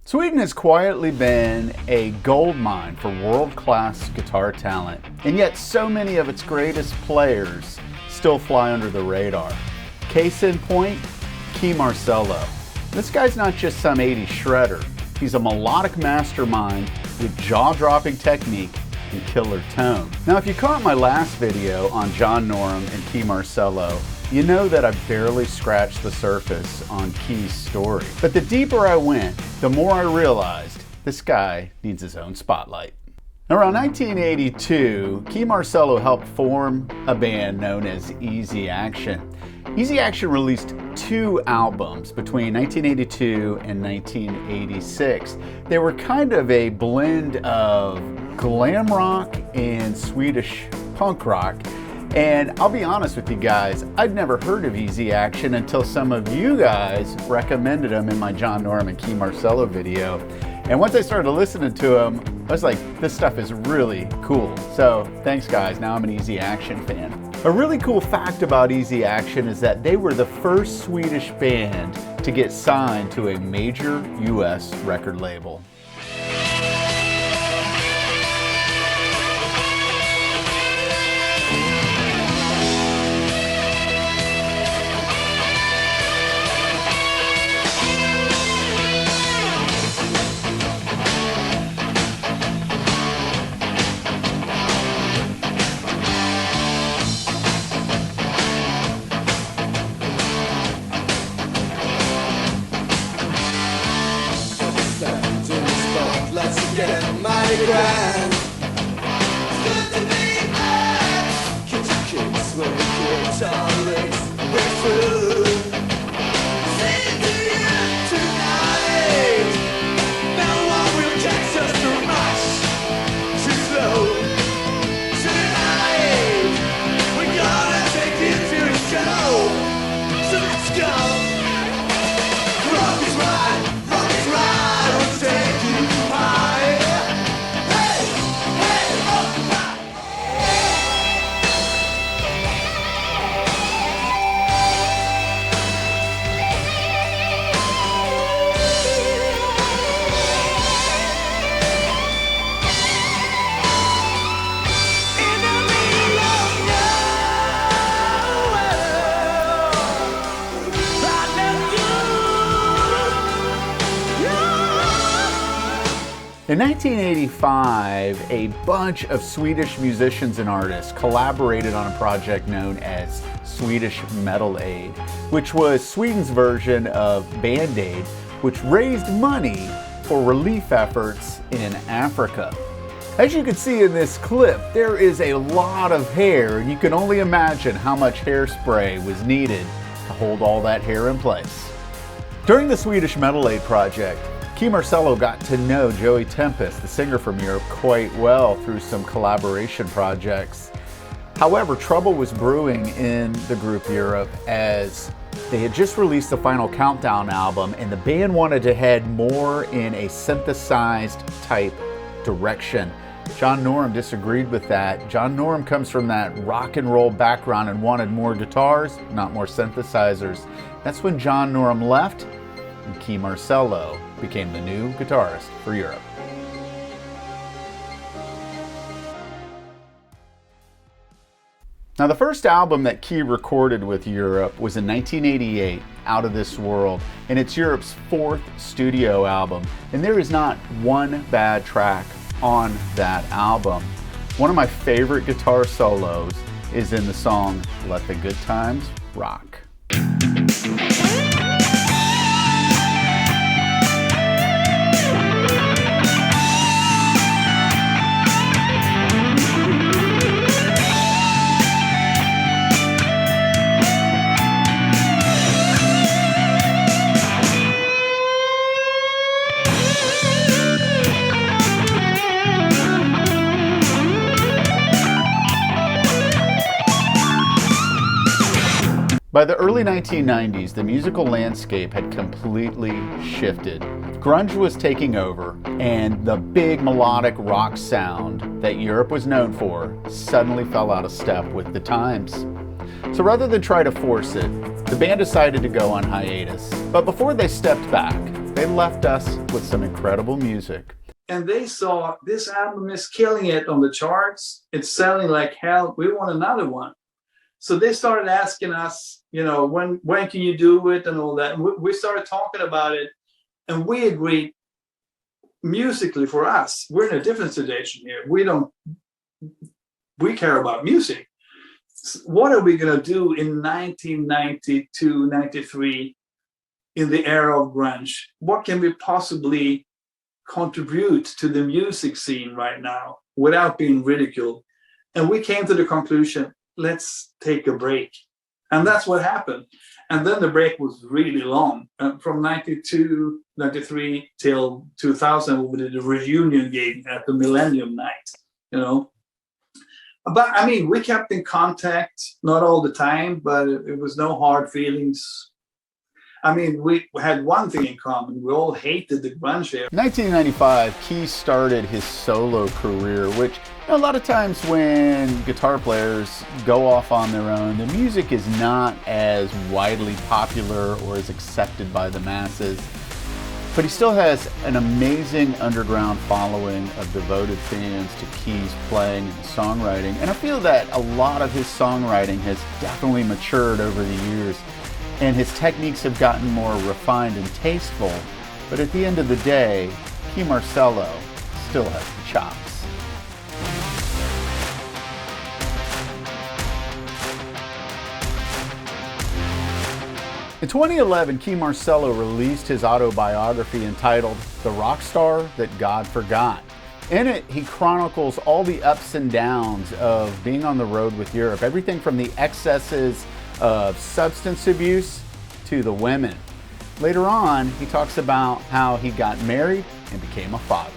Sweden has quietly been a gold mine for world-class guitar talent, and yet so many of its greatest players still fly under the radar. Case in point, Key Marcello. This guy's not just some 80s shredder. He's a melodic mastermind with jaw-dropping technique and killer tone. Now, if you caught my last video on John Norum and Key Marcello, you know that I barely scratched the surface on Key's story. But the deeper I went, the more I realized this guy needs his own spotlight. Around 1982, Key Marcello helped form a band known as Easy Action. Easy Action released 2 albums between 1982 and 1986. They were kind of a blend of glam rock and Swedish punk rock. And I'll be honest with you guys, I'd never heard of Easy Action until some of you guys recommended them in my John Norum and Key Marcello video. And once I started listening to them, I was like, this stuff is really cool. So thanks guys, now I'm an Easy Action fan. A really cool fact about Easy Action is that they were the first Swedish band to get signed to a major US record label. Grand. It's good to be back. Kitchen smoking, tolerance, we're through. Sing to you tonight. No one will catch us too much, too slow. Tonight, we're gonna take you to a show. So let's go. Rock is right, we'll take you high. In 1985, a bunch of Swedish musicians and artists collaborated on a project known as Swedish Metal Aid, which was Sweden's version of Band-Aid, which raised money for relief efforts in Africa. As you can see in this clip, there is a lot of hair, and you can only imagine how much hairspray was needed to hold all that hair in place. During the Swedish Metal Aid project, Key Marcello got to know Joey Tempest, the singer from Europe, quite well through some collaboration projects. However, trouble was brewing in the group Europe as they had just released the final Countdown album and the band wanted to head more in a synthesized type direction. John Norum disagreed with that. John Norum comes from that rock and roll background and wanted more guitars, not more synthesizers. That's when John Norum left and Key Marcello became the new guitarist for Europe. Now, the first album that Key recorded with Europe was in 1988, Out of This World, and it's Europe's 4th studio album. And there is not one bad track on that album. One of my favorite guitar solos is in the song Let the Good Times Rock. By the early 1990s, the musical landscape had completely shifted. Grunge was taking over, and the big melodic rock sound that Europe was known for suddenly fell out of step with the times. So rather than try to force it, the band decided to go on hiatus. But before they stepped back, they left us with some incredible music. And they saw this album is killing it on the charts. It's selling like hell. We want another one. So they started asking us, you know, when can you do it and all that. And we started talking about it, and we agreed musically for us. We're in a different situation here. We care about music. What are we going to do in 1992, 93 in the era of grunge? What can we possibly contribute to the music scene right now without being ridiculed? And we came to the conclusion, let's take a break. And that's what happened. And then the break was really long. From 92, 93 till 2000, we did a reunion gig at the Millennium Night, you know. But I mean, we kept in contact, not all the time, but it was no hard feelings. I mean, we had one thing in common. We all hated the grunge era. In 1995, Key started his solo career, which a lot of times when guitar players go off on their own, the music is not as widely popular or as accepted by the masses. But he still has an amazing underground following of devoted fans to Key's playing and songwriting. And I feel that a lot of his songwriting has definitely matured over the years, and his techniques have gotten more refined and tasteful. But at the end of the day, Key Marcello still has the chops. In 2011, Key Marcello released his autobiography entitled The Rock Star That God Forgot. In it, he chronicles all the ups and downs of being on the road with Europe, everything from the excesses of substance abuse to the women. Later on, he talks about how he got married and became a father.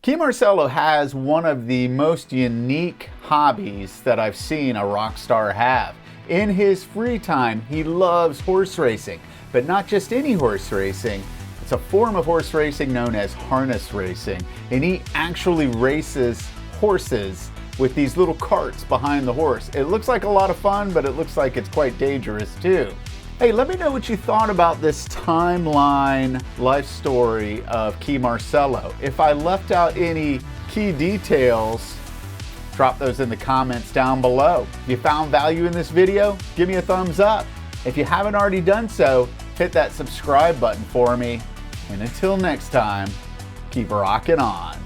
Key Marcello has one of the most unique hobbies that I've seen a rock star have. In his free time, he loves horse racing, but not just any horse racing. It's a form of horse racing known as harness racing, and he actually races horses with these little carts behind the horse. It looks like a lot of fun, but it looks like it's quite dangerous too. Hey, let me know what you thought about this timeline life story of Key Marcello. If I left out any key details, drop those in the comments down below. If you found value in this video, give me a thumbs up. If you haven't already done so, hit that subscribe button for me. And until next time, keep rocking on.